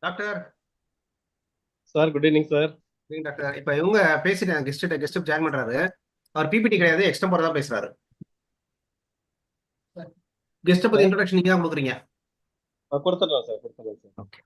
Doctor. Sir good evening sir. Doctor இப்ப இவங்க பேசிட்டேன், கெஸ்ட் ஜாயின் பண்றாரு. அவர் பிபிடி கிடையாது, எக்ஸ்டெம்பர் தான் பேசுறாரு. கெஸ்ட் பத்தி சார் இன்ட்ரோடக்ஷன் நீங்க தான் கொடுக்குறீங்க. கொடுத்துட்றோம் சார், கொடுத்துட்றோம் sir.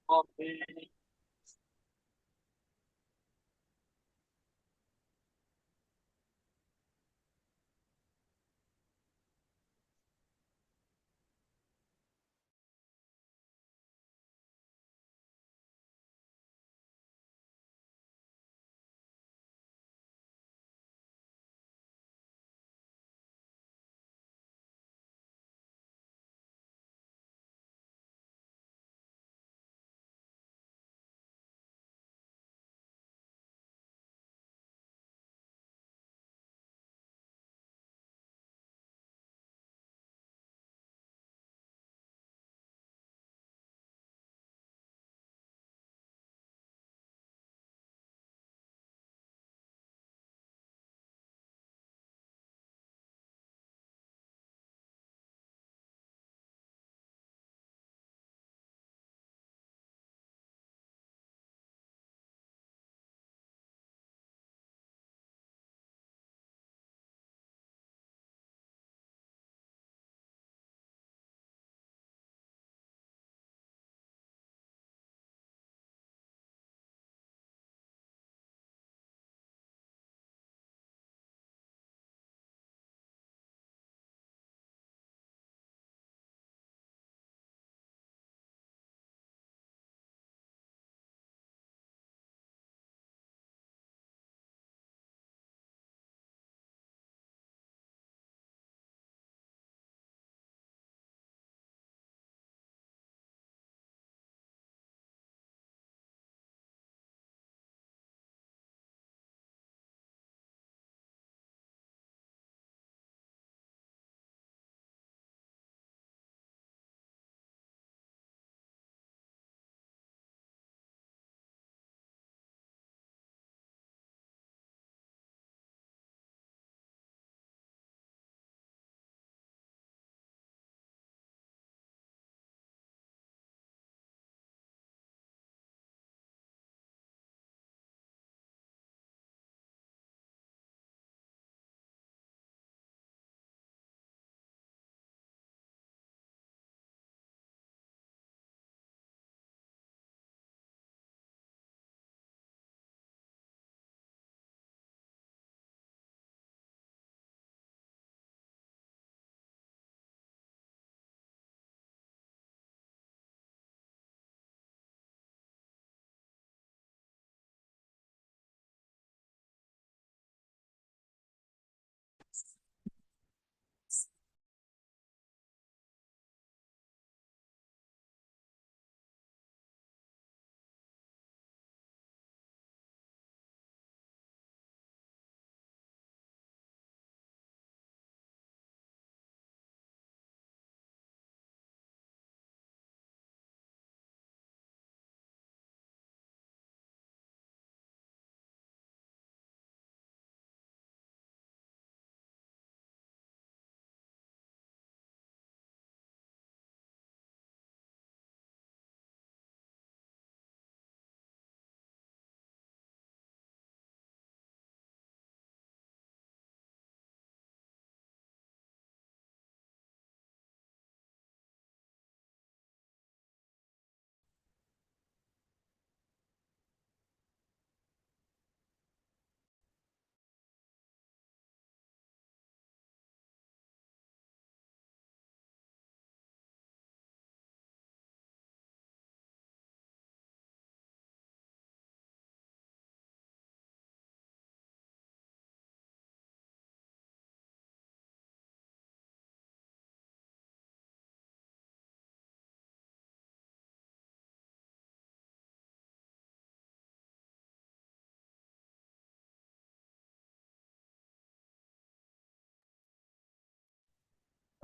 Okay.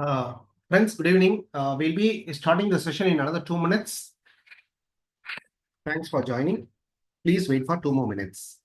Friends, good evening. We'll be starting the session in another 2 minutes. Thanks for joining. Please wait for 2 more minutes.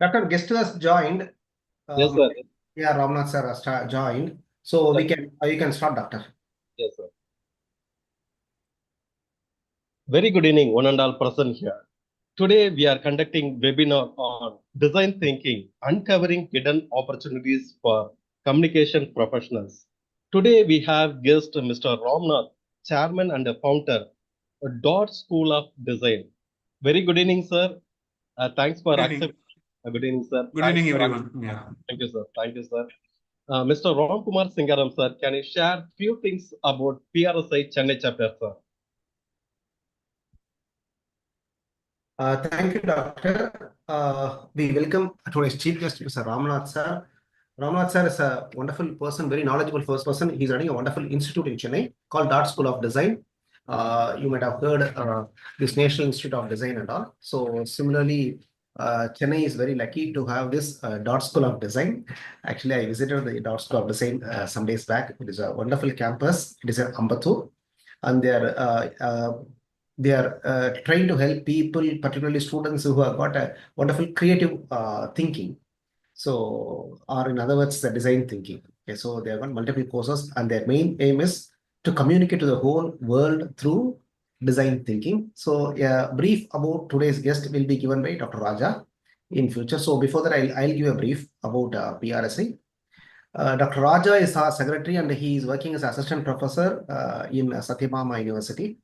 Dr. Guest has joined. Yes, sir. Yeah, Ramnath sir has joined. So Sir. you can start, Doctor. Yes, sir. Very good evening, one and all present here. Today we are conducting webinar on design thinking, uncovering hidden opportunities for communication professionals. Today we have guest Mr. Ramnath, chairman and founder, Dot School of Design. Very good evening, sir. Thanks for Good evening. accepting. Good evening, sir. Good Thanks evening, for everyone. Yeah. Thank you, sir. Thank you, sir. Mr. Ram Kumar Singaram, sir, can you share few things about PRSI Chennai chapter, sir? Thank you, Doctor. We welcome today's chief guest, Mr. Ramnath sir. Ramnath sir is a wonderful person, very knowledgeable first person. He's running a wonderful institute in Chennai called Dart School of Design. You might have heard this National Institute of Design and all. So similarly, Chennai is very lucky to have this Dart School of Design. Actually, I visited the Dart School of Design some days back. It is a wonderful campus. It is in Ambattur, and they are trying to help people, particularly students who have got a wonderful creative thinking. So, or in other words, the design thinking. Okay, so they have got multiple courses, and their main aim is to communicate to the whole world through design thinking. So, a brief about today's guest will be given by Dr. Raja in future. So, before that, I'll give a brief about PRSI. Dr. Raja is our secretary, and he is working as assistant professor in Satyabama University.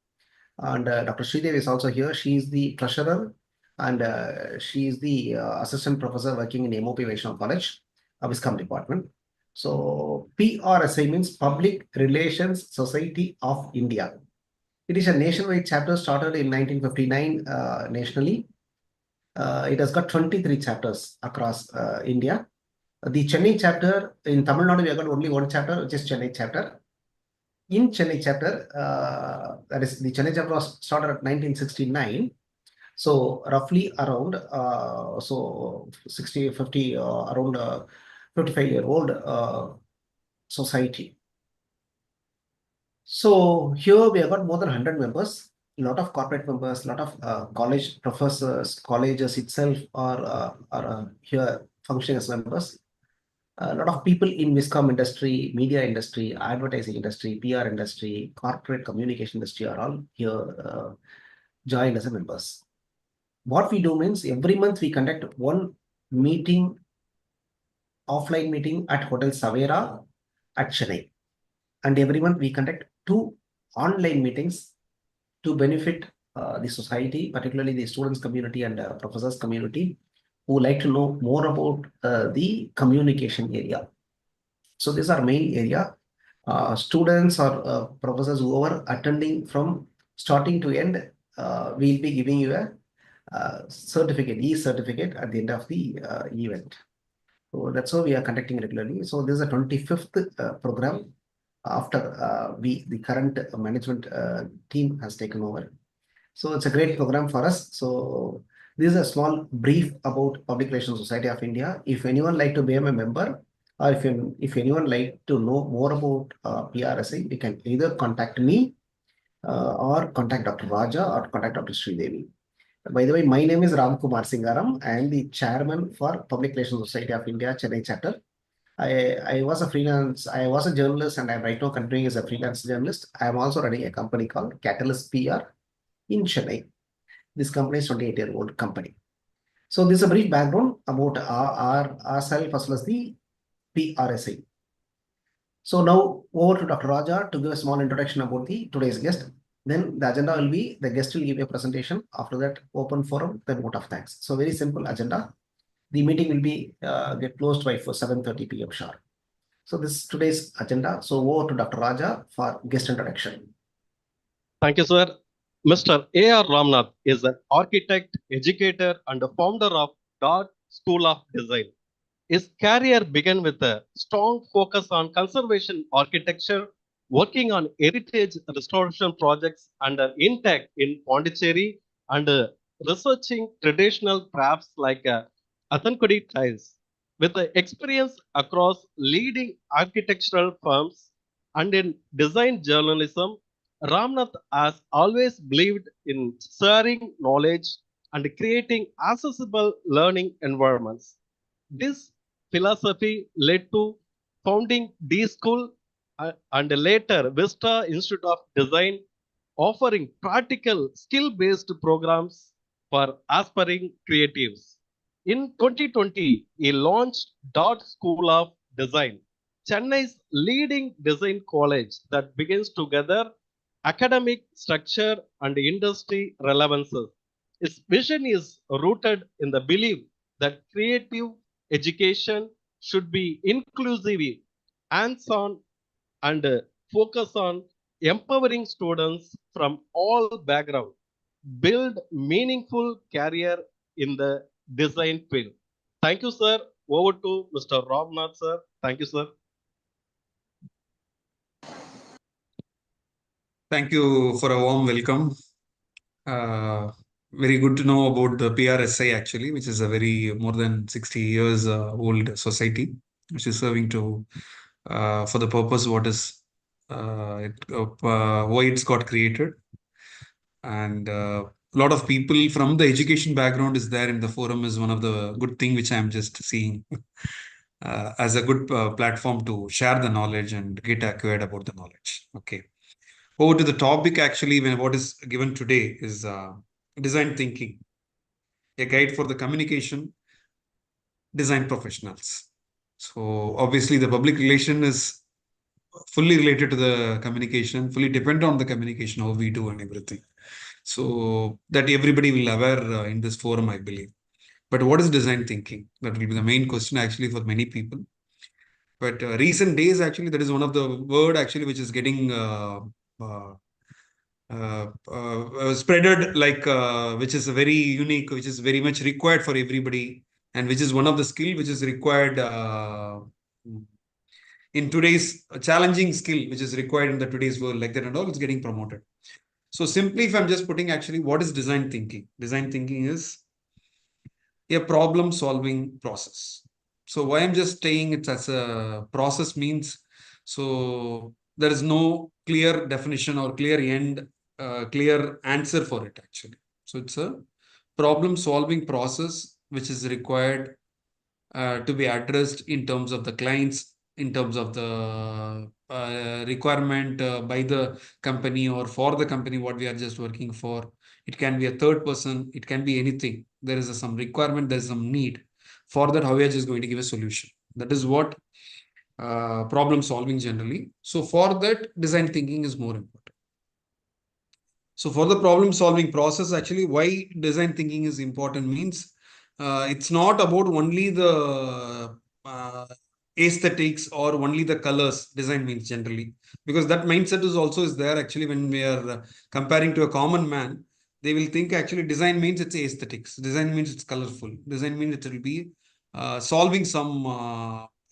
And Dr. Sridevi is also here. She is the treasurer, and she is the assistant professor working in MOP Vaishnav College, Viscom department. So PRSI means Public Relations Society of India. It is a nationwide chapter started in 1959 nationally. It has got 23 chapters across India. The Chennai chapter in Tamil Nadu, we have got only one chapter, which is Chennai chapter. In Chennai chapter, that is the Chennai chapter was started at 1969. So roughly around 60, 50, around 55-year-old society. So here we have got more than 100 members, a lot of corporate members, a lot of college professors, colleges itself are here functioning as members. A lot of people in Viscom industry, media industry, advertising industry, PR industry, corporate communication industry are all here joined as a members. What we do means every month we conduct one meeting, offline meeting at Hotel Savera at Chennai. And every month we conduct two online meetings to benefit the society, particularly the students community and professors community who like to know more about the communication area. So these are main area. Students or professors who are attending from starting to end, we'll be giving you a certificate, e-certificate at the end of the event. So that's how we are conducting regularly. So this is a 25th program after the current management team has taken over. So it's a great program for us. So this is a small brief about Public Relations Society of India. If anyone like to become a member, or if anyone like to know more about PRSI, you can either contact me or contact Dr. Raja or contact Dr. Sridevi. By the way, my name is Ram Kumar Singaram. I am the chairman for Public Relations Society of India, Chennai chapter. I was a freelance, I was a journalist, and I'm right now continuing as a freelance journalist. I am also running a company called Catalyst PR in Chennai. This company is 28-year-old company. So this is a brief background about ourselves as well as the PRSI. So now over to Dr. Raja to give a small introduction about the today's guest. Then the agenda will be the guest will give a presentation. After that, open forum, then vote of thanks. So very simple agenda. The meeting will be get closed by 7:30 p.m. sharp. So this is today's agenda. So over to Dr. Raja for guest introduction. Thank you, sir. Mr. A.R. Ramnath is an architect, educator, and the founder of Dart School of Design. His career began with a strong focus on conservation architecture, working on heritage restoration projects under INTAC in Pondicherry, and researching traditional crafts like Athankudi tiles. With experience across leading architectural firms and in design journalism, Ramnath has always believed in sharing knowledge and creating accessible learning environments. This philosophy led to founding D School and later Vista Institute of Design, offering practical skill-based programs for aspiring creatives. In 2020, he launched Dot School of Design, Chennai's leading design college that brings together academic structure and industry relevances. His vision is rooted in the belief that creative education should be inclusive, hands-on, and focus on empowering students from all backgrounds build meaningful career in the design field. Thank you, sir. Over to Mr. Ramnath, sir. Thank you, sir. Thank you for a warm welcome. Very good to know about the PRSI actually, which is a very more than 60 years old society, which is serving to for the purpose what is why it's got created. And a lot of people from the education background is there in the forum is one of the good thing which I'm just seeing as a good platform to share the knowledge and get acquired about the knowledge. Okay. Over to the topic actually, when what is given today is design thinking, a guide for the communication design professionals. So obviously the public relation is fully related to the communication, fully dependent on the communication, how we do and everything. So that everybody will aware in this forum, I believe. But what is design thinking? That will be the main question actually for many people. But recent days, actually, that is one of the word actually which is getting spreaded like which is very unique, which is very much required for everybody, and which is one of the skill which is required in today's challenging skill, which is required in the today's world, like that and all, it's getting promoted. So simply, if I'm just putting actually, what is design thinking? Design thinking is a problem solving process. So why I'm just saying it as a process means, so there is no clear definition or clear end, clear answer for it actually. So it's a problem solving process which is required to be addressed in terms of the clients, in terms of the requirement by the company or for the company what we are just working for. It can be a third person, it can be anything. There is some requirement, there is some need. For that, how we are just going to give a solution. That is what problem solving generally. So for that, design thinking is more important. So for the problem solving process, actually, why design thinking is important means it's not about only the aesthetics or only the colors. Design means generally, because that mindset is there actually when we are comparing to a common man. They will think actually design means it's aesthetics. Design means it's colorful. Design means it will be solving some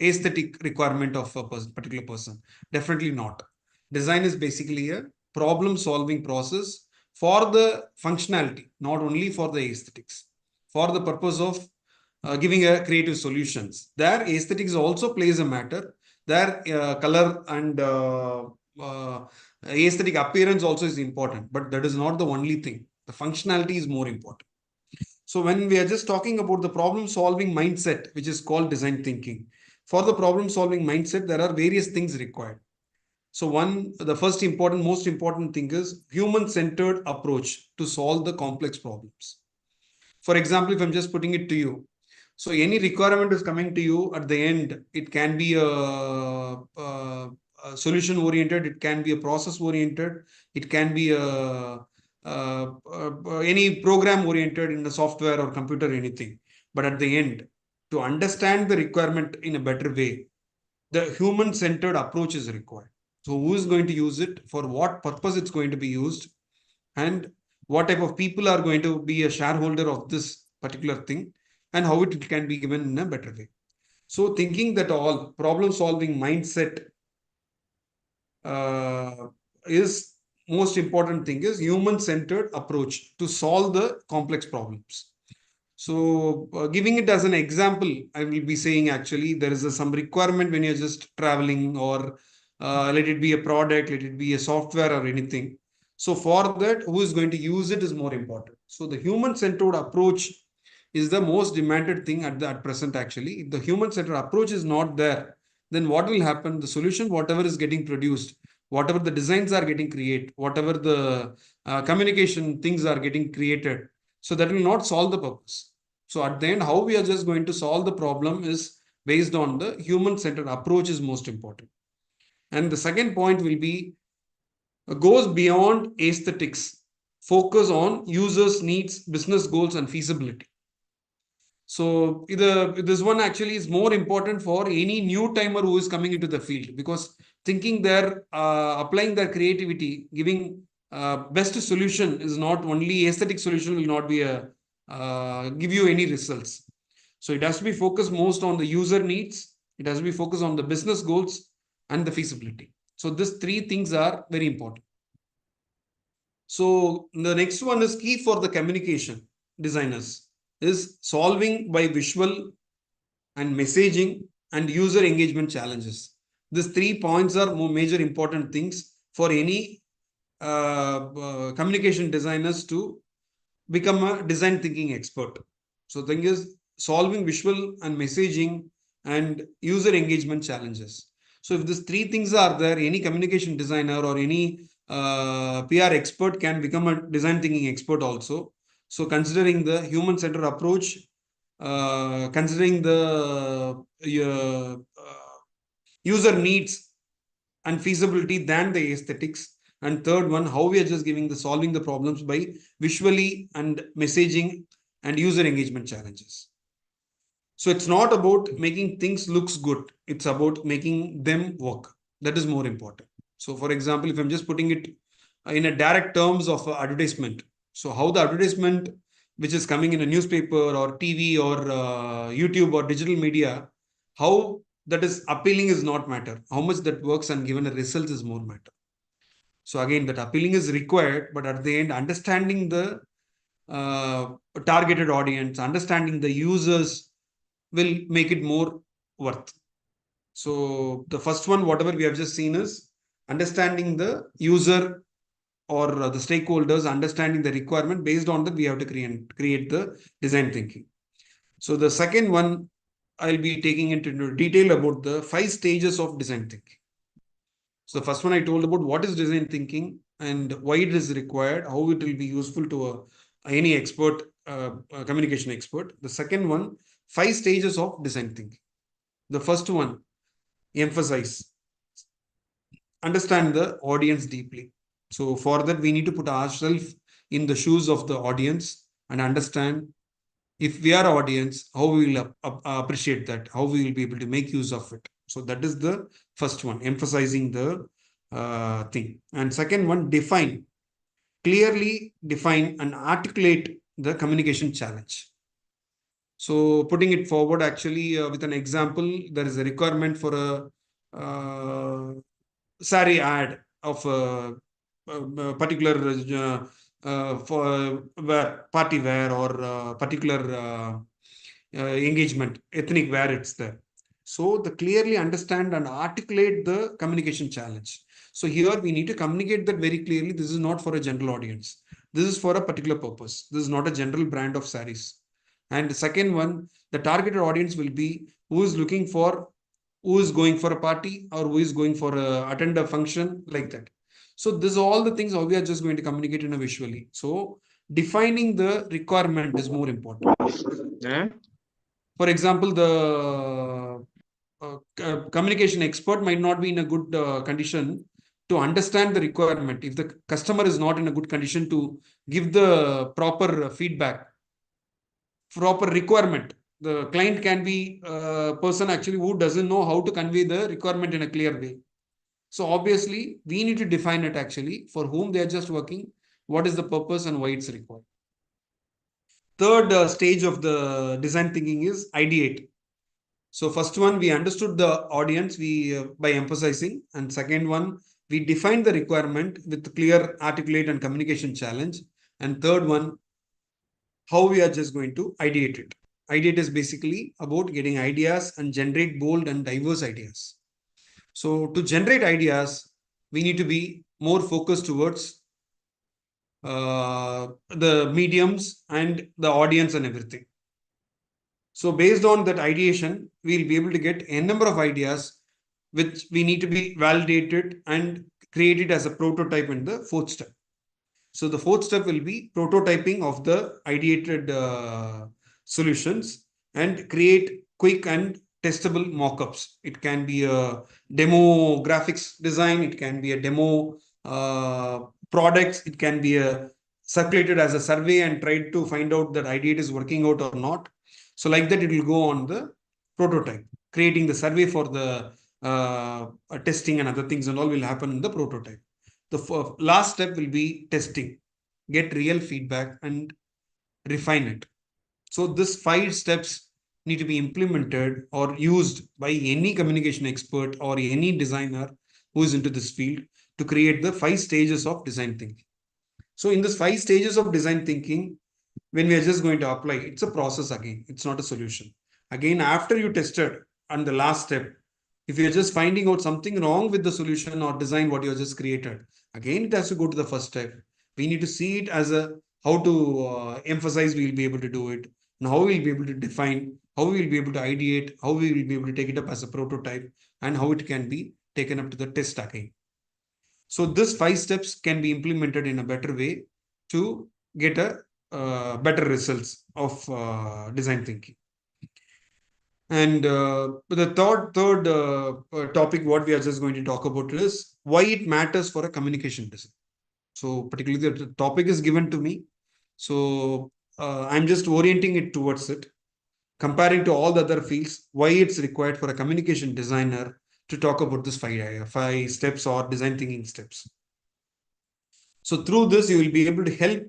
aesthetic requirement of a particular person. Definitely not. Design is basically a problem solving process for the functionality, not only for the aesthetics, for the purpose of giving a creative solutions. There aesthetics also plays a matter. There color and aesthetic appearance also is important, but that is not the only thing. The functionality is more important. So when we are just talking about the problem solving mindset, which is called design thinking, for the problem solving mindset, there are various things required. So the first important, most important thing is human-centered approach to solve the complex problems. For example, if I'm just putting it to you, so any requirement is coming to you at the end, it can be a solution oriented, it can be a process oriented, it can be any program oriented in the software or computer, anything. But at the end, to understand the requirement in a better way, the human-centered approach is required. So who is going to use it, for what purpose it's going to be used, and what type of people are going to be a shareholder of this particular thing, and how it can be given in a better way. So thinking that all problem solving mindset is most important thing is human-centered approach to solve the complex problems. So giving it as an example, I will be saying actually there is some requirement when you're just traveling, or let it be a product, let it be a software or anything. So for that, who is going to use it is more important. So the human-centered approach is the most demanded thing at present actually. If the human-centered approach is not there, then what will happen? The solution, whatever is getting produced, whatever the designs are getting created, whatever the communication things are getting created, so that will not solve the purpose. So at the end, how we are just going to solve the problem is based on the human-centered approach is most important. And the second point will be goes beyond aesthetics, focus on users' needs, business goals, and feasibility. So this one actually is more important for any new timer who is coming into the field, because thinking they're applying their creativity, giving best solution is not only aesthetic solution will not be a give you any results. So it has to be focused most on the user needs. It has to be focused on the business goals and the feasibility. So these three things are very important. So the next one is key for the communication designers is solving by visual and messaging and user engagement challenges. These 3 points are more major important things for any communication designers to become a design thinking expert. So the thing is solving visual and messaging and user engagement challenges. So if these 3 things are there, any communication designer or any PR expert can become a design thinking expert also. So considering the human-centered approach, considering the user needs and feasibility than the aesthetics. And third one, how we are just giving the solving the problems by visually and messaging and user engagement challenges. So it's not about making things looks good. It's about making them work. That is more important. So for example, if I'm just putting it in a direct terms of advertisement. So how the advertisement, which is coming in a newspaper or TV or YouTube or digital media, how that is appealing is not matter. How much that works and given a result is more matter. So again, that appealing is required, but at the end, understanding the targeted audience, understanding the users will make it more worth. So the first one, whatever we have just seen is understanding the user or the stakeholders, understanding the requirement. Based on that, we have to create the design thinking. So the second one, I'll be taking into detail about the 5 stages of design thinking. So the first one I told about what is design thinking and why it is required, how it will be useful to any expert, communication expert. The second one, 5 stages of design thinking. The first one, emphasize, understand the audience deeply. So for that, we need to put ourselves in the shoes of the audience and understand, if we are audience, how we will appreciate that, how we will be able to make use of it. So that is the first one, emphasizing the thing. And second one, define, clearly define and articulate the communication challenge. So putting it forward, actually, with an example, there is a requirement for a saree ad of a particular for wear, party wear, or particular engagement, ethnic wear, it's there. So the clearly understand and articulate the communication challenge. So here we need to communicate that very clearly. This is not for a general audience. This is for a particular purpose. This is not a general brand of sarees. And the second one, the targeted audience will be who is looking for, who is going for a party, or who is going for attend a function, like that. So this is all the things how we are just going to communicate in a visually. So defining the requirement is more important. For example, the communication expert might not be in a good condition to understand the requirement. If the customer is not in a good condition to give the proper feedback, proper requirement, the client can be a person actually who doesn't know how to convey the requirement in a clear way. So obviously, we need to define it actually for whom they are just working, what is the purpose and why it's required. Third stage of the design thinking is ideate. So first one, we understood the audience by emphasizing, and second one, we defined the requirement with clear, articulate, and communication challenge. And third one, how we are just going to ideate it. Ideate is basically about getting ideas and generate bold and diverse ideas. So to generate ideas, we need to be more focused towards the mediums and the audience and everything. So based on that ideation, we'll be able to get a number of ideas which we need to be validated and created as a prototype in the fourth step. So the fourth step will be prototyping of the ideated solutions and create quick and testable mockups. It can be a demo graphics design, it can be a demo products, it can be a circulated as a survey and tried to find out that ideate is working out or not. So like that, it will go on the prototype. Creating the survey for the testing and other things and all will happen in the prototype. The last step will be testing, get real feedback and refine it. So this 5 steps need to be implemented or used by any communication expert or any designer who is into this field to create the 5 stages of design thinking. So in this 5 stages of design thinking, when we are just going to apply, it's a process again. It's not a solution. Again, after you tested and the last step, if you're just finding out something wrong with the solution or design what you just created, again, it has to go to the first step. We need to see it as a how to emphasize, we'll be able to do it. And how we'll be able to define, how we'll be able to ideate, how we will be able to take it up as a prototype, and how it can be taken up to the test again. So this 5 steps can be implemented in a better way to get a better results of design thinking. And the third topic what we are just going to talk about is why it matters for a communication design. So particularly the topic is given to me. So I'm just orienting it towards it, comparing to all the other fields, why it's required for a communication designer to talk about this 5 steps or design thinking steps. So through this, you will be able to help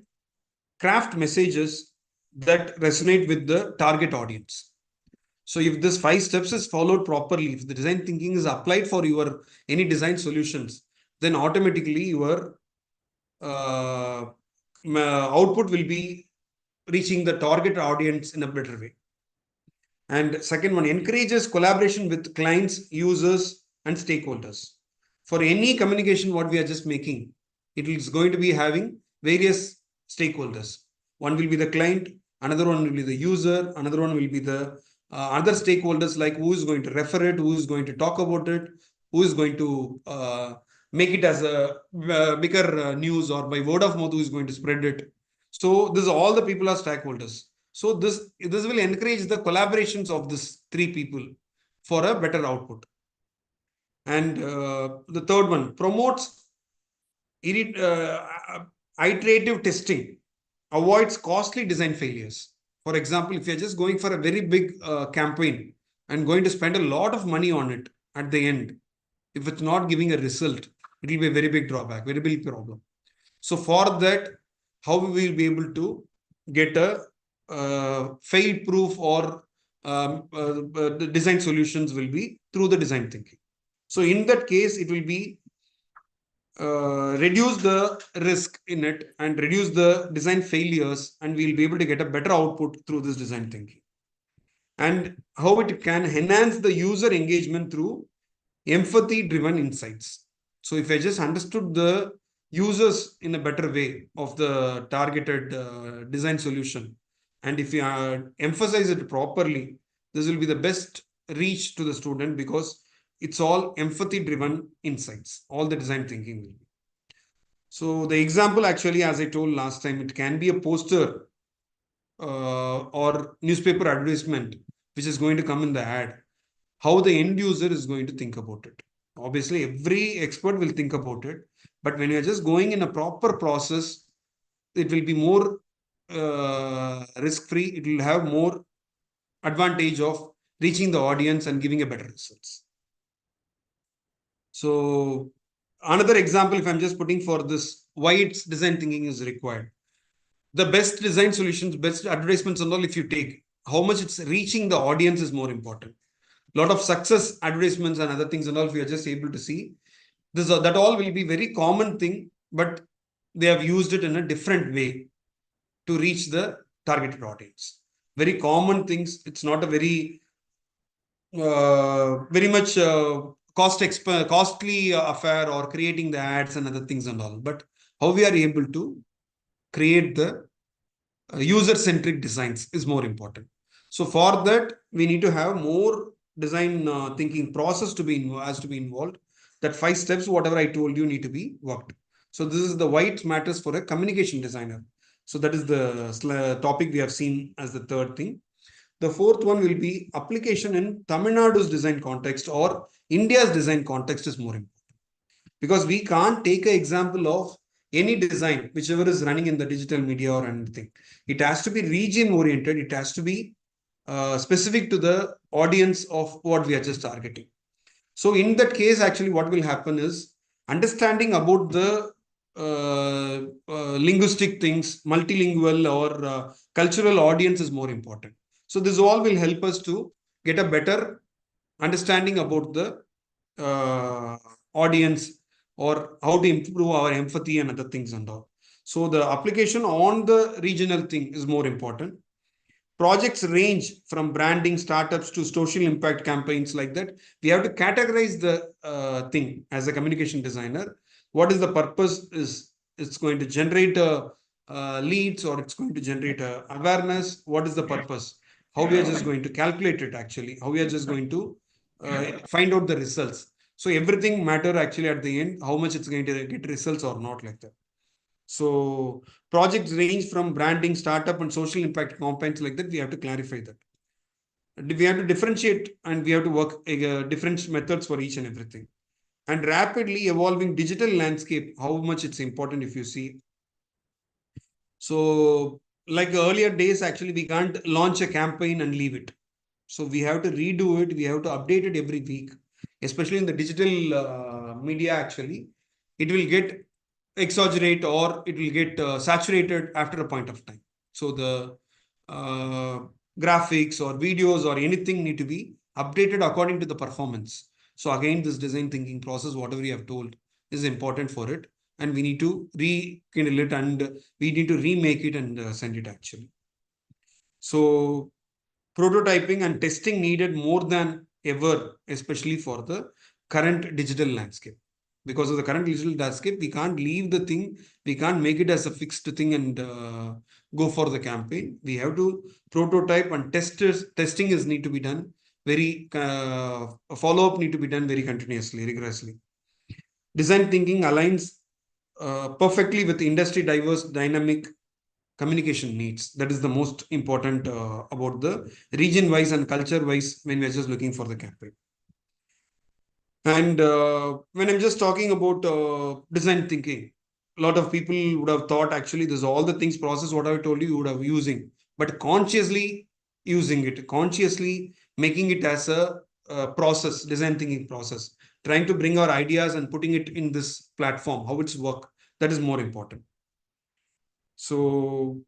craft messages that resonate with the target audience. So if this 5 steps is followed properly, if the design thinking is applied for your any design solutions, then automatically your output will be reaching the target audience in a better way. And second one, encourages collaboration with clients, users, and stakeholders. for any communication, what we are just making, it is going to be having various stakeholders. One will be the client, another one will be the user, another one will be the other stakeholders, like who is going to refer it, who is going to talk about it, who is going to make it as a bigger news, or by word of mouth, who is going to spread it. So this all the people are stakeholders. So this will encourage the collaborations of these three people for a better output. And the third one promotes iterative testing, avoids costly design failures. For example, if you're just going for a very big campaign and going to spend a lot of money on it at the end, if it's not giving a result, it will be a very big drawback, very big problem. So for that, how we will be able to get a fail-proof or the design solutions will be through the design thinking. So in that case, it will be reduce the risk in it and reduce the design failures, and we'll be able to get a better output through this design thinking. And how it can enhance the user engagement through empathy-driven insights. So if I just understood the users in a better way of the targeted design solution, and if you emphasize it properly, this will be the best reach to the student, because it's all empathy-driven insights. All the design thinking will be. So the example, actually, as I told last time, it can be a poster or newspaper advertisement, which is going to come in the ad. How the end user is going to think about it. Obviously, every expert will think about it, but when you're just going in a proper process, it will be more risk-free. It will have more advantage of reaching the audience and giving a better results. So another example, if I'm just putting for this, why it's design thinking is required. The best design solutions, best advertisements and all, if you take, how much it's reaching the audience is more important. A lot of success advertisements and other things and all, if we are just able to see this, that all will be very common thing, but they have used it in a different way to reach the targeted audience. Very common things. It's not a very much costly affair, or creating the ads and other things and all, but how we are able to create the user-centric designs is more important. So for that, we need to have more design thinking process to be involved. That 5 steps, whatever I told you, need to be worked. So this is the why it matters for a communication designer. So that is the topic we have seen as the third thing. The fourth one will be application in Tamil Nadu's design context or India's design context is more important. Because we can't take an example of any design, whichever is running in the digital media or anything. It has to be region oriented. It has to be specific to the audience of what we are just targeting. So in that case, actually, what will happen is understanding about the linguistic things, multilingual or cultural audience is more important. So this all will help us to get a better understanding about the audience, or how to improve our empathy and other things and all. So the application on the regional thing is more important. Projects range from branding startups to social impact campaigns like that. We have to categorize the thing as a communication designer. What is the purpose? Is it's going to generate leads, or it's going to generate awareness? What is the purpose? How we are just going to calculate it, actually? How we are just going to find out the results? So everything matter actually at the end, how much it's going to get results or not, like that. So projects range from branding, startup and social impact campaigns like that. We have to clarify that. We have to differentiate, and we have to work different methods for each and everything. And rapidly evolving digital landscape, how much it's important if you see. So like earlier days, actually, we can't launch a campaign and leave it. So we have to redo it. We have to update it every week, especially in the digital media. Actually, it will get exaggerate, or it will get saturated after a point of time. So the graphics or videos or anything need to be updated according to the performance. So again, this design thinking process, whatever we have told, is important for it. And we need to rekindle it, and we need to remake it and send it, actually. So prototyping and testing needed more than ever, especially for the current digital landscape. Because of the current digital landscape, we can't leave the thing, we can't make it as a fixed thing and go for the campaign. We have to prototype and testing is need to be done very, follow-up need to be done very continuously, rigorously. Design thinking aligns perfectly with industry diverse dynamic communication needs. That is the most important about the region wise and culture wise when we're just looking for the campaign. And when I'm just talking about design thinking, a lot of people would have thought actually there's all the things process what I told you would have using, but consciously using it, consciously making it as a process, design thinking process, trying to bring our ideas and putting it in this platform, how it's work. That is more important. So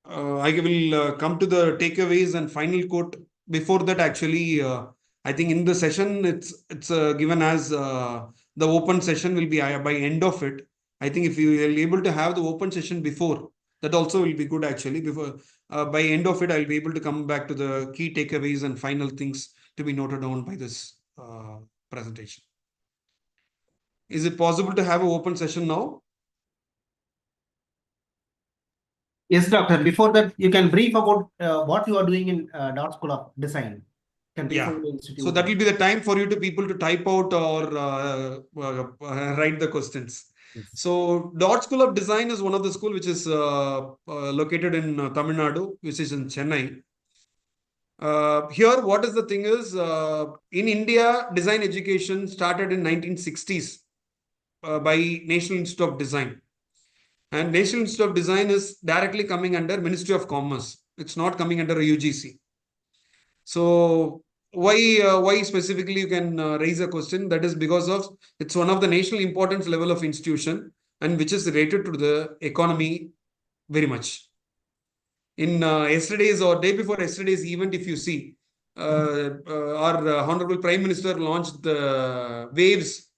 I will come to the takeaways and final quote. Before that, actually, I think in the session it's given as the open session will be by end of it. I think if you are able to have the open session before, that also will be good actually. Before by end of it, I'll be able to come back to the key takeaways and final things to be noted down by this presentation. Is it possible to have an open session now? Yes, doctor. Before that, you can brief about what you are doing in Dart School of Design. Can brief Yeah. about the institute. So that will be the time for you to people to type out or write the questions. Yes. So Dart School of Design is one of the school which is located in Tamil Nadu, which is in Chennai. Here, what is the thing is, in India, design education started in 1960s by National Institute of Design. And National Institute of Design is directly coming under Ministry of Commerce. It's not coming under a UGC. So why specifically you can raise a question? That is because of it's one of the national importance level of institution and which is related to the economy very much. In yesterday's or day before yesterday's event, if you see, our Honorable Prime Minister launched the Waves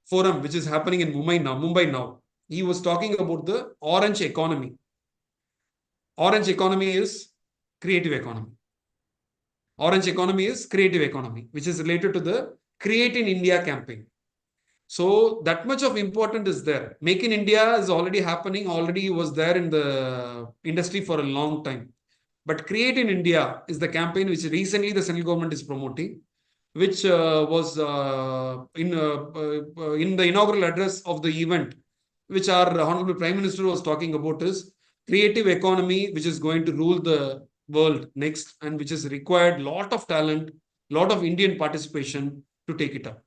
Forum, which is happening in Mumbai now. He was talking about the orange economy. Orange economy is creative economy. Orange economy is creative economy, which is related to the Create in India campaign. So that much of important is there. Make in India is already happening, already was there in the industry for a long time. But Create in India is the campaign which recently the central government is promoting, which was in the inaugural address of the event, which our Honorable Prime Minister was talking about is creative economy, which is going to rule the world next and which has required lot of talent, lot of Indian participation to take it up.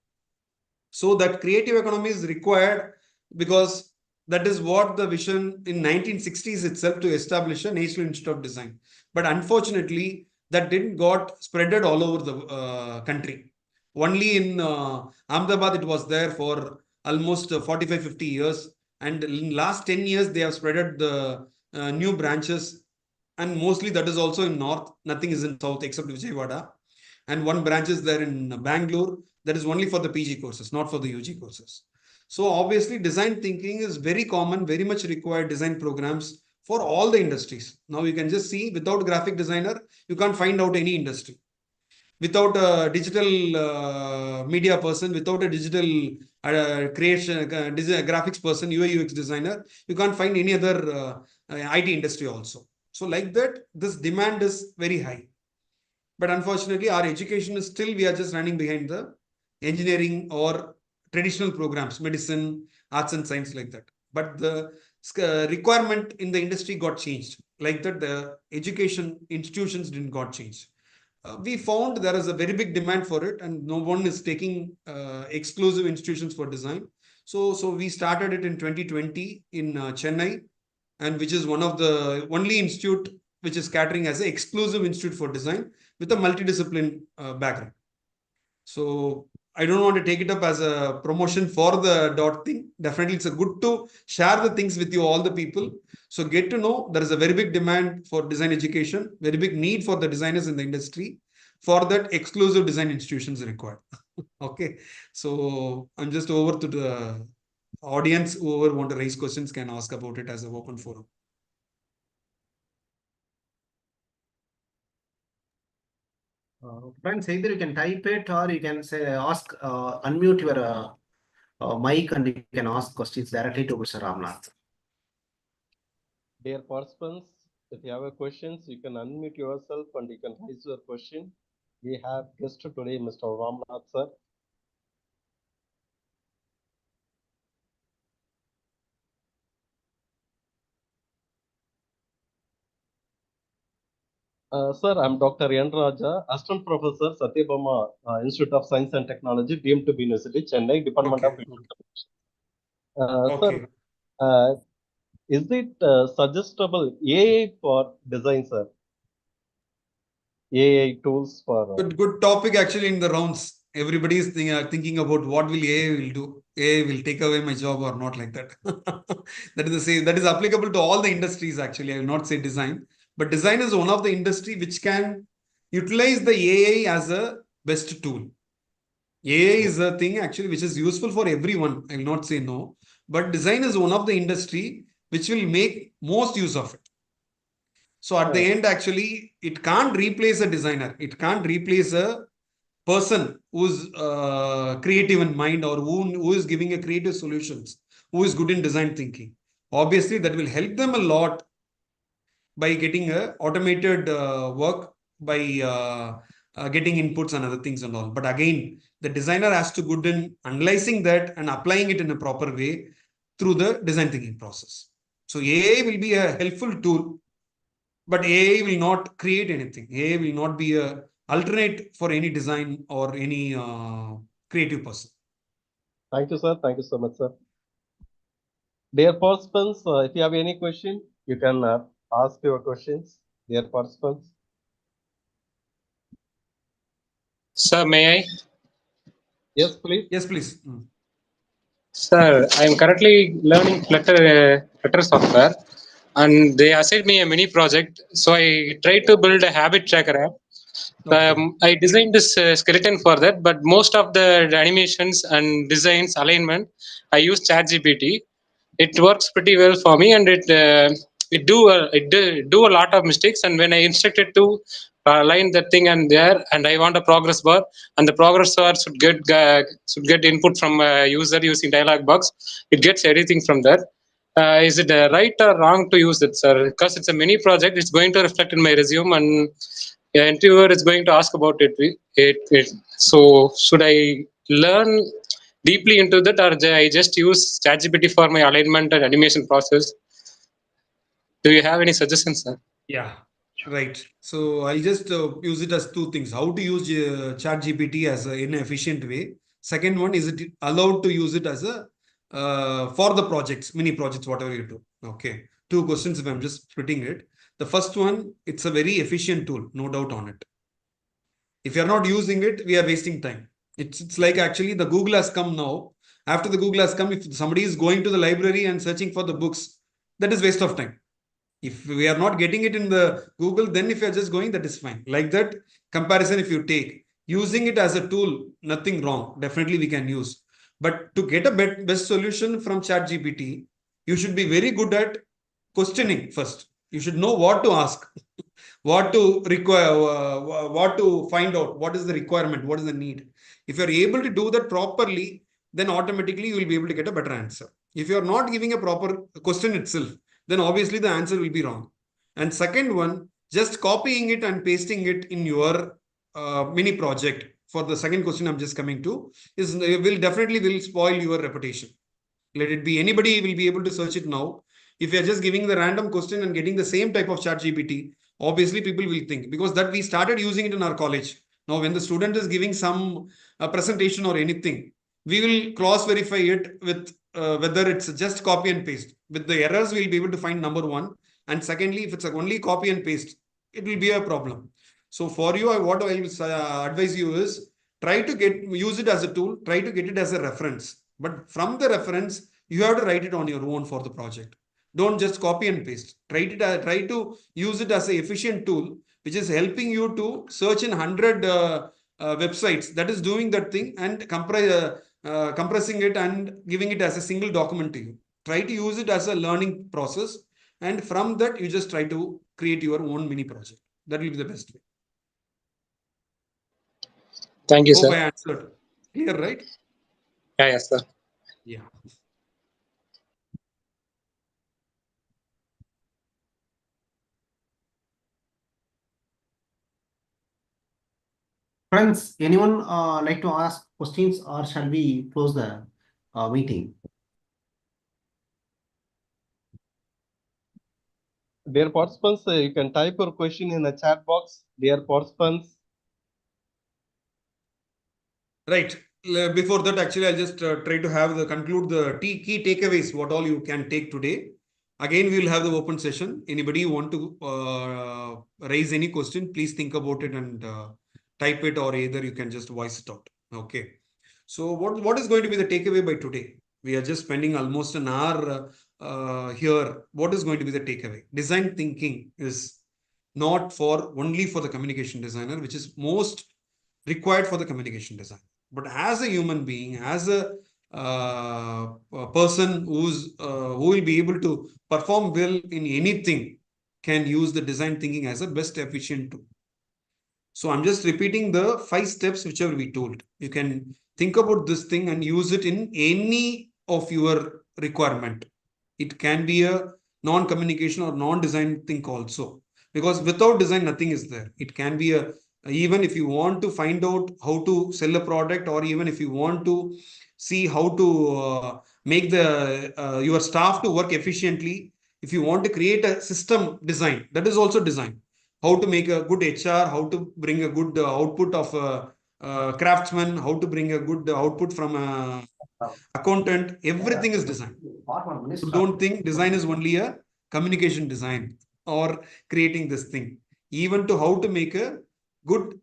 So that creative economy is required because that is what the vision in 1960s itself to establish a National Institute of Design. But unfortunately, that didn't got spreaded all over the country. Only in Ahmedabad, it was there for almost 45-50 years. And in last 10 years, they have spreaded the new branches. And mostly that is also in north. Nothing is in south except Vijayawada. And one branch is there in Bangalore. That is only for the PG courses, not for the UG courses. So obviously design thinking is very common, very much required design programs for all the industries. Now you can just see without graphic designer, you can't find out any industry. Without a digital media person, without a digital creation, graphics person, UI UX designer, you can't find any other IT industry also. So like that, this demand is very high. But unfortunately, our education is still, we are just running behind the engineering or traditional programs, medicine, arts and science like that. But the requirement in the industry got changed. Like that, the education institutions didn't got changed. We found there is a very big demand for it and no one is taking exclusive institutions for design. So we started it in 2020 in Chennai, and which is one of the only institute which is catering as an exclusive institute for design with a multidiscipline background. So I don't want to take it up as a promotion for the dot thing. Definitely, it's a good to share the things with you, all the people. So get to know there is a very big demand for design education, very big need for the designers in the industry. For that, exclusive design institutions are required. Okay. So I'm just over to the audience. Whoever want to raise questions can ask about it as an open forum. Friends, either you can type it or you can say ask, unmute your mic and you can ask questions directly to Mr. Ramnath. Dear participants, if you have a questions, you can unmute yourself and you can raise your question. We have guest today, Mr. Ramnath sir. Sir, I'm Dr. N. Raja, Assistant Professor, Satyabama Institute of Science and Technology, DMTB University, Chennai, Department of Okay. Sir, is it suggestible AI for design, sir? AI tools for Good topic actually in the rounds. Everybody is thinking about what will AI will do. AI will take away my job or not like that. That is the same. That is applicable to all the industries actually. I will not say design, but design is one of the industry which can utilize the AI as a best tool. AI is a thing actually which is useful for everyone. I will not say no, but design is one of the industry which will make most use of it. So at the end, actually, it can't replace a designer. It can't replace a person who's creative in mind or who is giving a creative solutions, who is good in design thinking. Obviously, that will help them a lot by getting a automated work, by getting inputs and other things and all. But again, the designer has to good in analyzing that and applying it in a proper way through the design thinking process. So AI will be a helpful tool, but AI will not create anything. AI will not be a alternate for any design or any creative person. Thank you, sir. Thank you so much, sir. Dear participants, if you have any question, you can ask your questions. Dear participants. Sir, may I? Yes, please. Yes, please. Sir, I am currently learning Flutter software, and they assigned me a mini project. So I tried to build a habit tracker app. Okay. I designed this skeleton for that, but most of the animations and designs alignment, I use ChatGPT. It works pretty well for me, and it do a lot of mistakes. And when I instructed to align that thing and there, and I want a progress bar, and the progress bar should get input from a user using dialog box. It gets everything from there. Is it right or wrong to use it, sir? Because it's a mini project, it's going to reflect in my resume, and the interviewer is going to ask about it. So should I learn deeply into that, or I just use ChatGPT for my alignment and animation process? Do you have any suggestions, sir? Yeah, right. So I'll just use it as two things. How to use ChatGPT as in an efficient way. Second one, is it allowed to use it as a for the projects, mini projects, whatever you do. Okay. Two questions if I'm just splitting it. The first one, it's a very efficient tool, no doubt on it. If you're not using it, we are wasting time. It's like actually the Google has come now. After the Google has come, if somebody is going to the library and searching for the books, that is waste of time. If we are not getting it in the Google, then if you're just going, that is fine. Like that comparison, if you take using it as a tool, nothing wrong. Definitely we can use. But to get a best solution from ChatGPT, you should be very good at questioning first. You should know what to ask, what to require, what to find out, what is the requirement, what is the need. If you're able to do that properly, then automatically you will be able to get a better answer. If you're not giving a proper question itself, then obviously the answer will be wrong. And second one, just copying it and pasting it in your mini project for the second question I'm just coming to is will spoil your reputation. Let it be anybody will be able to search it now. If you're just giving the random question and getting the same type of ChatGPT, obviously people will think, because that we started using it in our college. Now, when the student is giving some presentation or anything, we will cross verify it with whether it's just copy and paste. With the errors, we'll be able to find number one. And secondly, if it's only copy and paste, it will be a problem. So for you, what I will advise you is try to use it as a tool, try to get it as a reference. But from the reference, you have to write it on your own for the project. Don't just copy and paste. Try to use it as an efficient tool, which is helping you to search in 100 websites that is doing that thing and compressing it and giving it as a single document to you. Try to use it as a learning process. And from that, you just try to create your own mini project. That will be the best way. Thank you, Hope sir. I answered. Clear, right? Yeah, yes, sir. Yeah. Friends, anyone like to ask questions, or shall we close the meeting? Dear participants, you can type your question in the chat box. Dear participants, Right. Before that, actually, I'll just try to have the conclude the key takeaways, what all you can take today. Again, we will have the open session. Anybody want to raise any question, please think about it and type it, or either you can just voice it out. Okay. So what is going to be the takeaway by today? We are just spending almost an hour here. What is going to be the takeaway? Design thinking is not for only for the communication designer, which is most required for the communication design. But as a human being, as a person who will be able to perform well in anything, can use the design thinking as a best efficient tool. So I'm just repeating the 5 steps whichever we told. You can think about this thing and use it in any of your requirement. It can be a non-communication or non-design thing also, because without design nothing is there. It can be a, even if you want to find out how to sell a product, or even if you want to see how to make the your staff to work efficiently, if you want to create a system design, that is also design. How to make a good HR, how to bring a good output of a craftsman, how to bring a good output from a accountant, everything is design. So don't think design is only a communication design or creating this thing. Even to how to make a good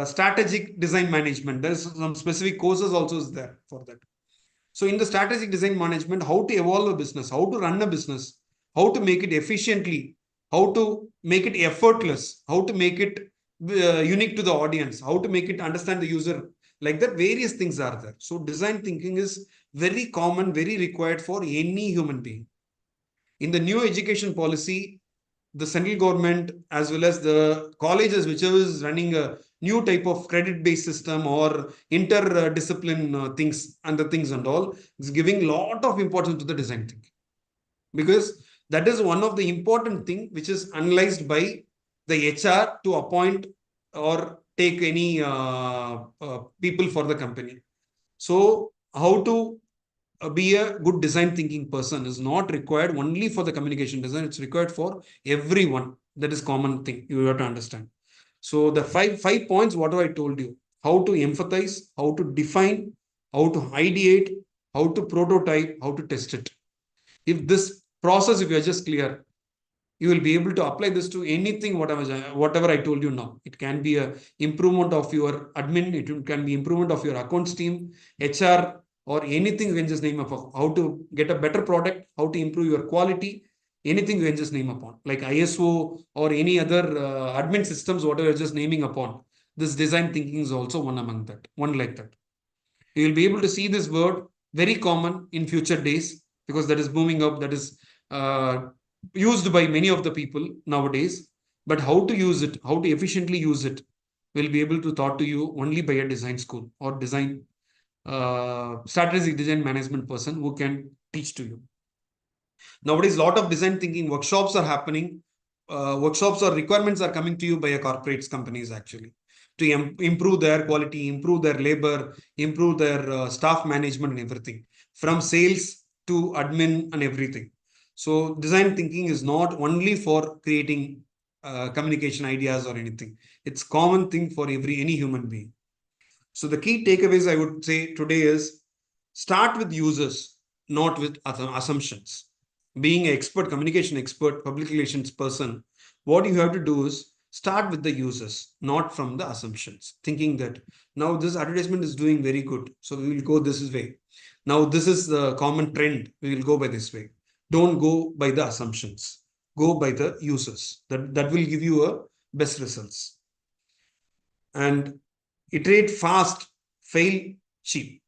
strategic design management. There's some specific courses also is there for that. So in the strategic design management, how to evolve a business, how to run a business, how to make it efficiently, how to make it effortless, how to make it unique to the audience, how to make it understand the user, like that, various things are there. So design thinking is very common, very required for any human being. In the new education policy, the central government as well as the colleges, whichever is running a new type of credit-based system or interdiscipline things and the things and all, is giving a lot of importance to the design thinking, because that is one of the important thing which is analyzed by the HR to appoint or take any people for the company. So how to be a good design thinking person is not required only for the communication design. It's required for everyone. That is common thing you have to understand. So the five points, what have I told you? How to empathize, how to define, how to ideate, how to prototype, how to test it. If this process, if you are just clear, you will be able to apply this to anything, whatever I told you now. It can be a improvement of your admin, it can be improvement of your accounts team, HR, or anything you can just name upon. How to get a better product, how to improve your quality, anything you can just name upon, like ISO or any other admin systems, whatever you're just naming upon. This design thinking is also one among that, one like that. You will be able to see this word very common in future days, because that is booming up, that is used by many of the people nowadays. But how to use it, how to efficiently use it, will be able to taught to you only by a design school or design strategic design management person who can teach to you. Nowadays, a lot of design thinking workshops are happening. Workshops or requirements are coming to you by a corporates companies actually, to improve their quality, improve their labor, improve their staff management and everything, from sales to admin and everything. So design thinking is not only for creating communication ideas or anything. It's common thing for any human being. So the key takeaways I would say today is, start with users, not with assumptions. Being an expert, communication expert, public relations person, what you have to do is start with the users, not from the assumptions. Thinking that now this advertisement is doing very good, so we will go this way. Now this is the common trend, we will go by this way. Don't go by the assumptions. Go by the users. That will give you a best results. And iterate fast, fail cheap,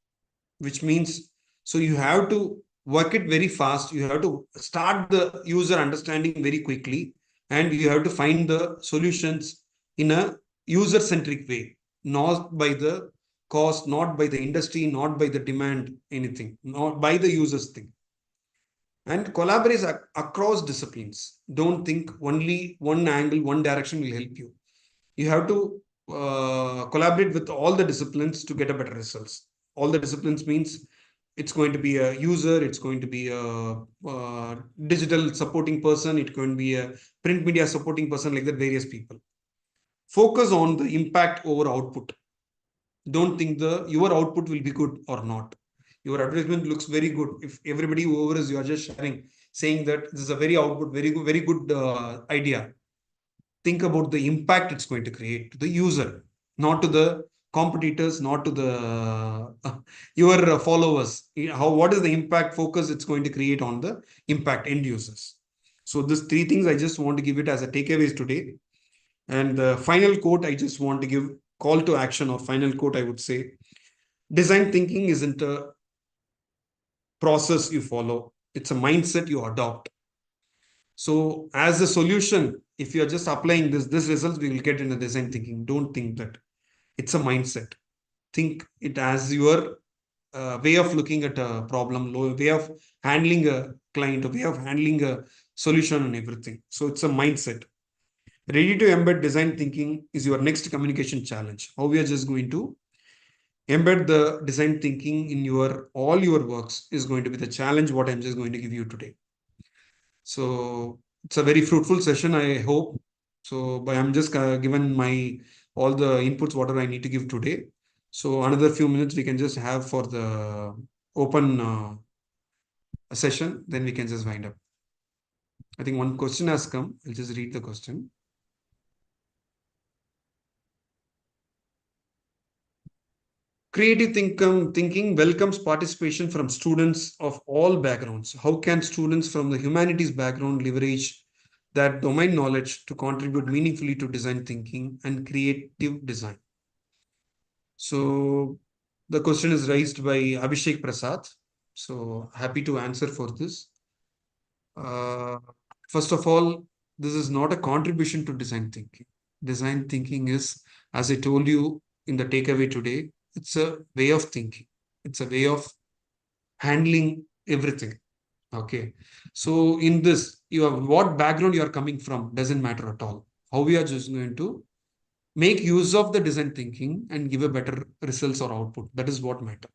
which means, so you have to work it very fast. You have to start the user understanding very quickly, and you have to find the solutions in a user-centric way, not by the cost, not by the industry, not by the demand, anything, not by the users thing. And collaborate across disciplines. Don't think only one angle, one direction will help you. You have to collaborate with all the disciplines to get a better results. All the disciplines means it's going to be a user, it's going to be a digital supporting person, it's going to be a print media supporting person, like that, various people. Focus on the impact over output. Don't think your output will be good or not. Your advertisement looks very good. If everybody over is, you are just sharing, saying that this is a very output, very good idea. Think about the impact it's going to create to the user, not to the competitors, not to the your followers. What is the impact focus it's going to create on the impact end users? So these three things I just want to give it as a takeaways today. And the final quote I just want to give, call to action or final quote, I would say, design thinking isn't a process you follow, it's a mindset you adopt. So as a solution, if you are just applying this results we will get in the design thinking. Don't think that. It's a mindset. Think it as your way of looking at a problem, way of handling a client, a way of handling a solution and everything. So it's a mindset. Ready to embed design thinking is your next communication challenge. How we are just going to embed the design thinking in all your works is going to be the challenge what I'm just going to give you today. So it's a very fruitful session, I hope. So but I'm just given all the inputs whatever I need to give today. So another few minutes we can just have for the open session, then we can just wind up. I think one question has come. I'll just read the question. Creative thinking welcomes participation from students of all backgrounds. How can students from the humanities background leverage that domain knowledge to contribute meaningfully to design thinking and creative design? So the question is raised by Abhishek Prasad. So happy to answer for this. First of all, this is not a contribution to design thinking. Design thinking is, as I told you in the takeaway today, it's a way of thinking. It's a way of handling everything. Okay. So in this, what background you are coming from doesn't matter at all. How we are just going to make use of the design thinking and give a better results or output. That is what matter.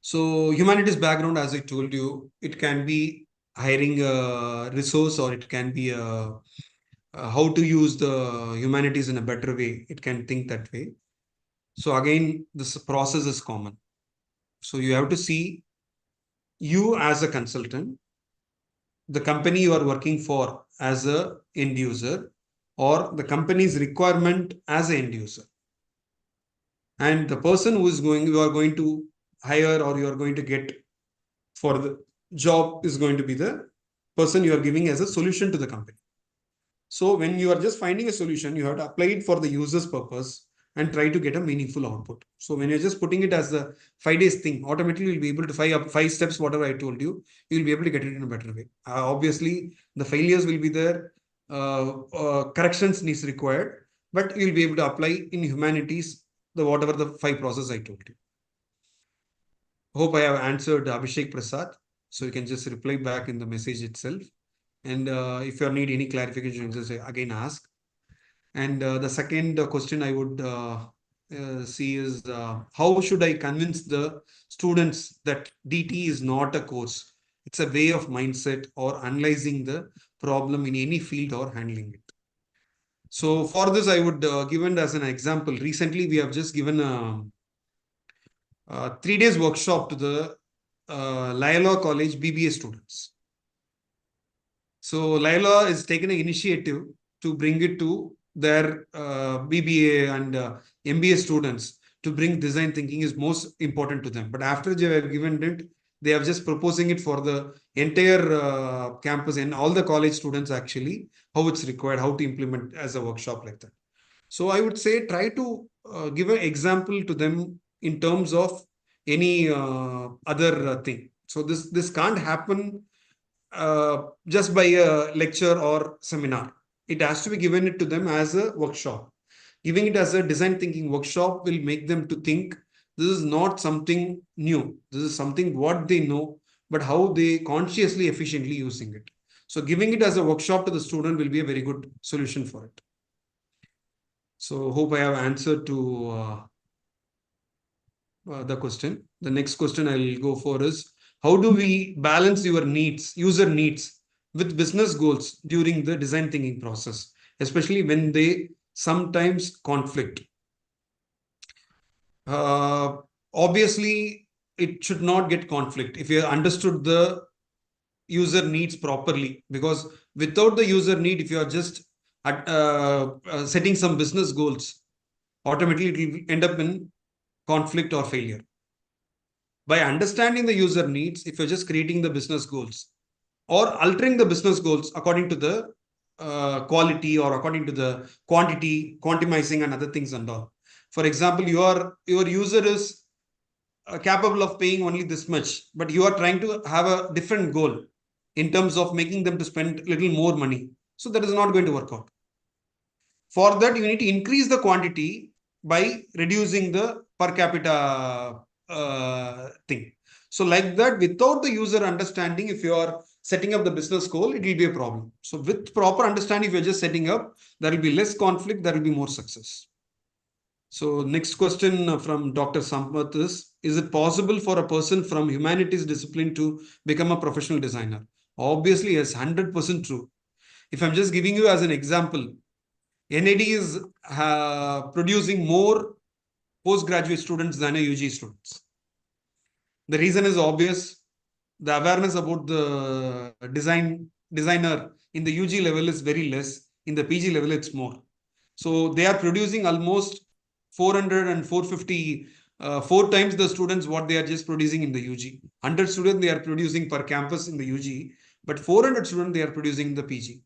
So humanities background, as I told you, it can be hiring a resource, or it can be how to use the humanities in a better way. It can think that way. So again, this process is common. So you have to see you as a consultant, the company you are working for as a end user, or the company's requirement as an end user. And the person who you are going to hire or you are going to get for the job is going to be the person you are giving as a solution to the company. So when you are just finding a solution, you have to apply it for the user's purpose and try to get a meaningful output. So when you're just putting it as a 5 days thing, automatically you'll be able to 5 steps, whatever I told you, you'll be able to get it in a better way. Obviously, the failures will be there, corrections needs required, but you'll be able to apply in humanities whatever the 5 process I told you. Hope I have answered Abhishek Prasad. So you can just reply back in the message itself. And if you need any clarification, just again ask. And the second question I would see is how should I convince the students that DT is not a course? It's a way of mindset or analyzing the problem in any field or handling it. So for this, I would give it as an example. Recently, we have just given a 3 days workshop to the Loyola College BBA students. So Loyola is taken an initiative to bring it to their BBA and MBA students to bring design thinking is most important to them. But after they have given it, they are just proposing it for the entire campus and all the college students actually, how it's required, how to implement as a workshop like that. So I would say try to give an example to them in terms of any other thing. So this can't happen just by a lecture or seminar. It has to be given it to them as a workshop. Giving it as a design thinking workshop will make them to think this is not something new. This is something what they know, but how they consciously, efficiently using it. So giving it as a workshop to the student will be a very good solution for it. So hope I have answered to the question. The next question I'll go for is, how do we balance your needs, user needs, with business goals during the design thinking process, especially when they sometimes conflict? Obviously, it should not get conflict if you understood the user needs properly, because without the user need, if you are just setting some business goals, automatically it will end up in conflict or failure. By understanding the user needs, if you're just creating the business goals or altering the business goals according to the quality or according to the quantity, quantimizing and other things and all. For example, your user is capable of paying only this much, but you are trying to have a different goal in terms of making them to spend a little more money. So that is not going to work out. For that, you need to increase the quantity by reducing the per capita thing. So like that, without the user understanding, if you are setting up the business goal, it will be a problem. So with proper understanding, if you're just setting up, there will be less conflict, there will be more success. So next question from Dr. Sampath is it possible for a person from humanities discipline to become a professional designer? Obviously, yes, 100% true. If I'm just giving you as an example, NID is producing more postgraduate students than a UG students. The reason is obvious. The awareness about the designer in the UG level is very less. In the PG level, it's more. So they are producing almost 400 and 450, 4 times the students what they are just producing in the UG. 100 students they are producing per campus in the UG, but 400 students they are producing in the PG.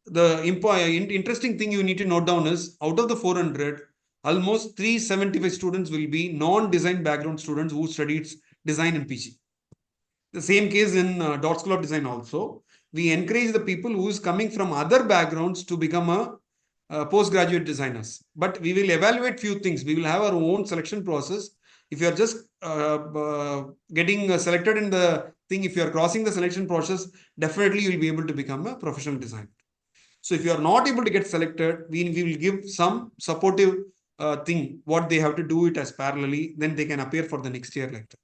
The interesting thing you need to note down is, out of the 400, almost 375 students will be non-design background students who studied design in PG. The same case in Dot School of Design also. We encourage the people who is coming from other backgrounds to become a postgraduate designers. But we will evaluate few things. We will have our own selection process. If you are just getting selected in the thing, if you are crossing the selection process, definitely you will be able to become a professional designer. So if you are not able to get selected, we will give some supportive thing, what they have to do it as parallelly, then they can appear for the next year like that.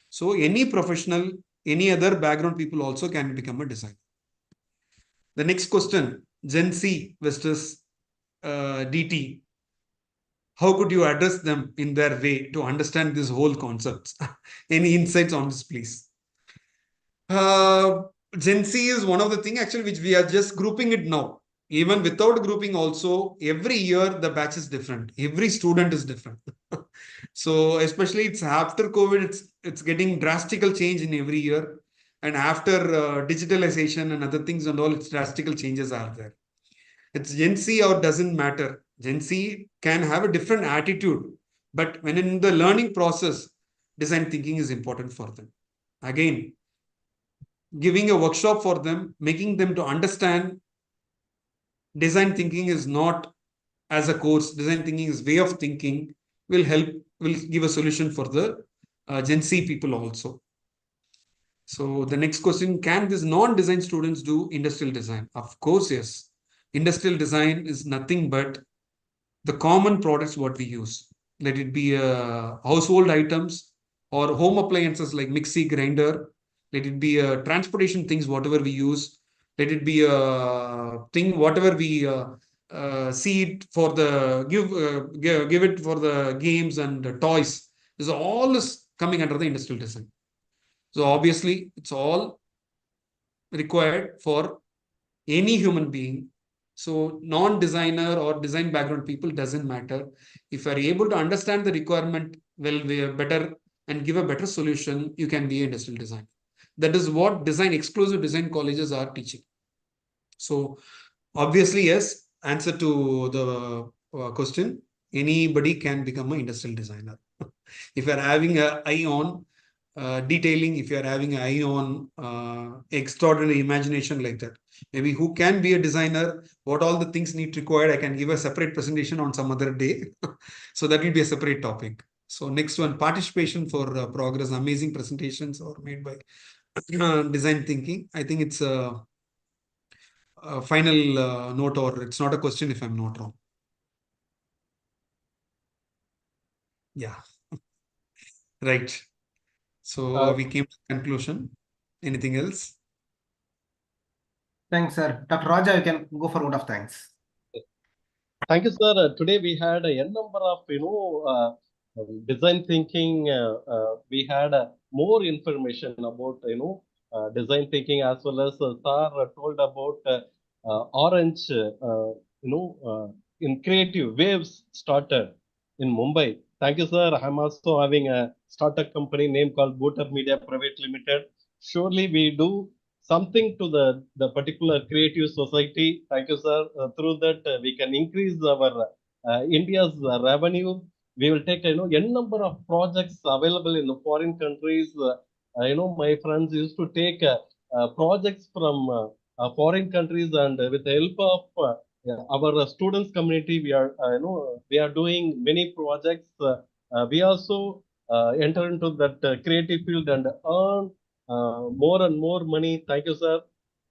So any professional, any other background people also can become a designer. The next question, Gen Z versus DT. How could you address them in their way to understand this whole concept? Any insights on this, please? Gen Z is one of the things actually which we are just grouping it now. Even without grouping also, every year the batch is different. Every student is different. So especially it's after COVID, it's getting drastical change in every year. And after digitalization and other things and all, it's drastical changes are there. It's Gen Z or doesn't matter. Gen Z can have a different attitude. But when in the learning process, design thinking is important for them. Again, giving a workshop for them, making them to understand design thinking is not as a course, design thinking is way of thinking, will give a solution for the Gen Z people also. So the next question, can these non-design students do industrial design? Of course, yes. Industrial design is nothing but the common products what we use. Let it be household items or home appliances like mixie, grinder. Let it be transportation things, whatever we use. Let it be a thing, whatever we see it for the give it for the games and the toys. This all is coming under the industrial design. So obviously, it's all required for any human being. So non-designer or design background people doesn't matter. If you are able to understand the requirement well, better and give a better solution, you can be an industrial designer. That is what exclusive design colleges are teaching. So obviously, yes, answer to the question, anybody can become an industrial designer. If you are having an eye on detailing, if you are having an eye on extraordinary imagination like that. Maybe who can be a designer, what all the things need required, I can give a separate presentation on some other day. So that will be a separate topic. So next one, participation for progress. Amazing presentations are made by design thinking. I think it's a final note, or it's not a question if I'm not wrong. Yeah, right. So we came to conclusion. Anything else? Thanks, sir. Dr. Raja, you can go for vote of thanks. Thank you, sir. Today we had a n number of design thinking. We had more information about design thinking, as well as sir told about Orange. In creative waves started in Mumbai. Thank you, sir. I'm also having a startup company name called Booter Media Private Limited. Surely we do something to the particular creative society. Thank you, sir. Through that, we can increase our India's revenue. We will take n number of projects available in the foreign countries. My friends used to take projects from foreign countries, and with the help of our students community, we are doing many projects. We also enter into that creative field and earn more and more money. Thank you, sir.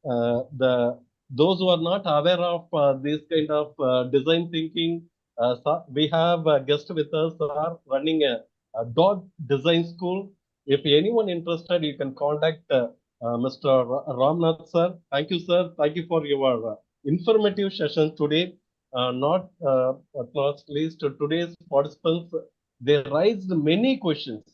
The those who are not aware of this kind of design thinking, we have a guest with us who are running a dog design school. If anyone interested, you can contact Mr. Ramnath, sir. Thank you, sir. Thank you for your informative session today. Not least, today's participants, they raised many questions.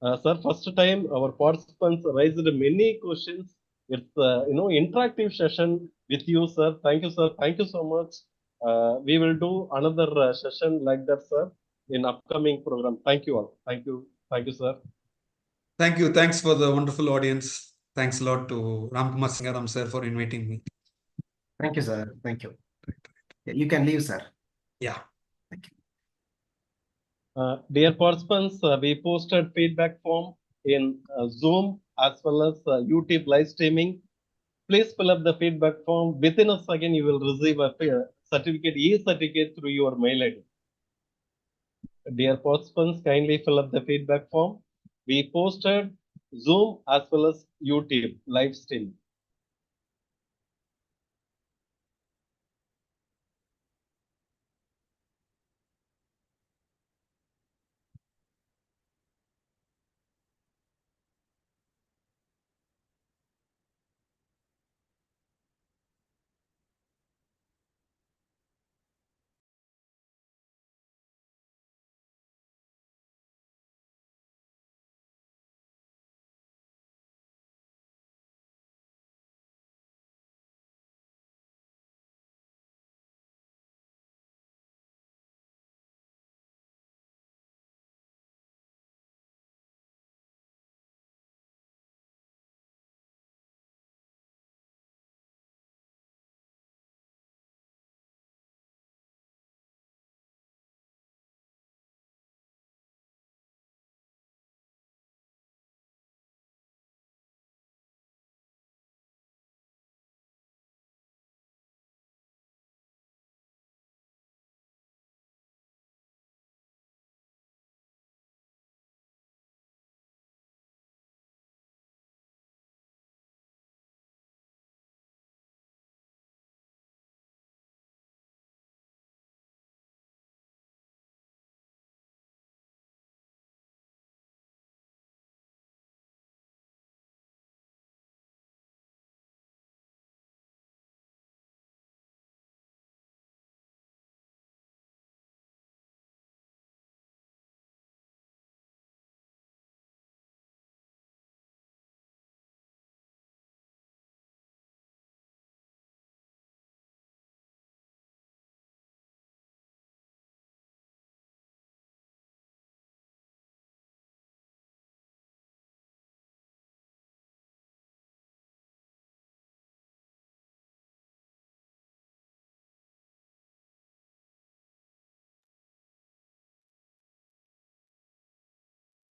Sir, first time our participants raised many questions. It's interactive session with you, sir. Thank you, sir. Thank you so much. We will do another session like that, sir, in upcoming program. Thank you all. Thank you. Thank you, sir. Thank you. Thanks for the wonderful audience. Thanks a lot to Ramkumar Singaram, sir, for inviting me. Thank you, sir. Thank you. Yeah, you can leave, sir. Yeah. Thank you. Dear participants, we posted feedback form in Zoom as well as YouTube live streaming. Please fill up the feedback form. Within a second, you will receive a certificate, e-certificate through your mail ID. Dear participants, kindly fill up the feedback form. We posted Zoom as well as YouTube live stream.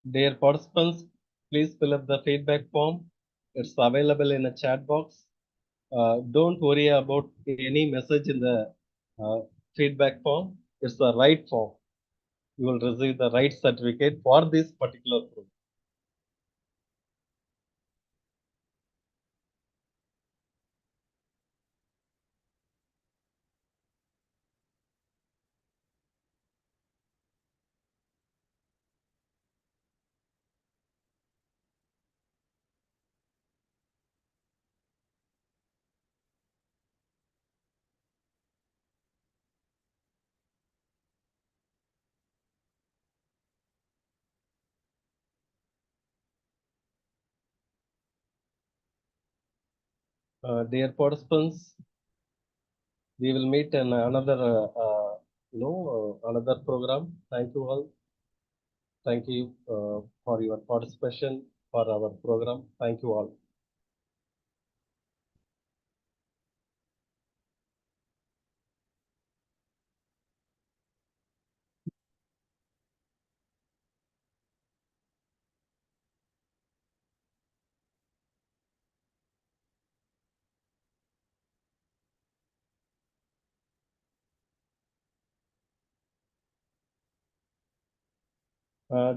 Dear participants, please fill up the feedback form. It's available in a chat box. Don't worry about any message in the feedback form. It's the right form. You will receive the right certificate for this particular program. Dear participants, we will meet in another another program. Thank you all. Thank you for your participation for our program. Thank you all.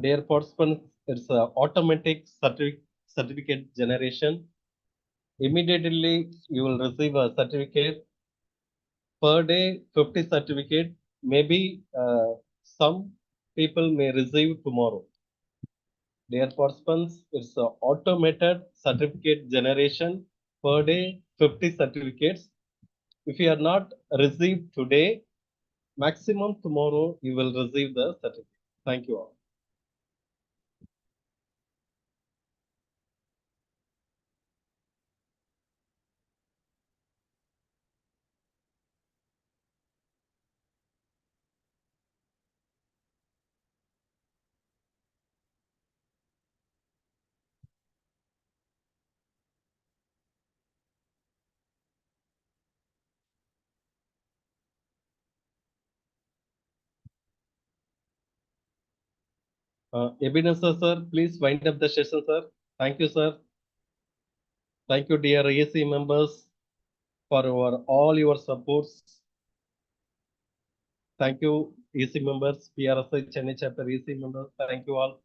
Dear participants, it's a automatic certificate generation. Immediately you will receive a certificate per day, 50 certificate. Maybe some people may receive tomorrow. Dear participants, it's a automated certificate generation per day, 50 certificates. If you are not received today, maximum tomorrow you will receive the certificate. Thank you all. Ebenezer sir, please wind up the session, sir. Thank you, sir. Thank you, dear AC members, for all your supports. Thank you, AC members, PRSI Chennai chapter AC members. Thank you all.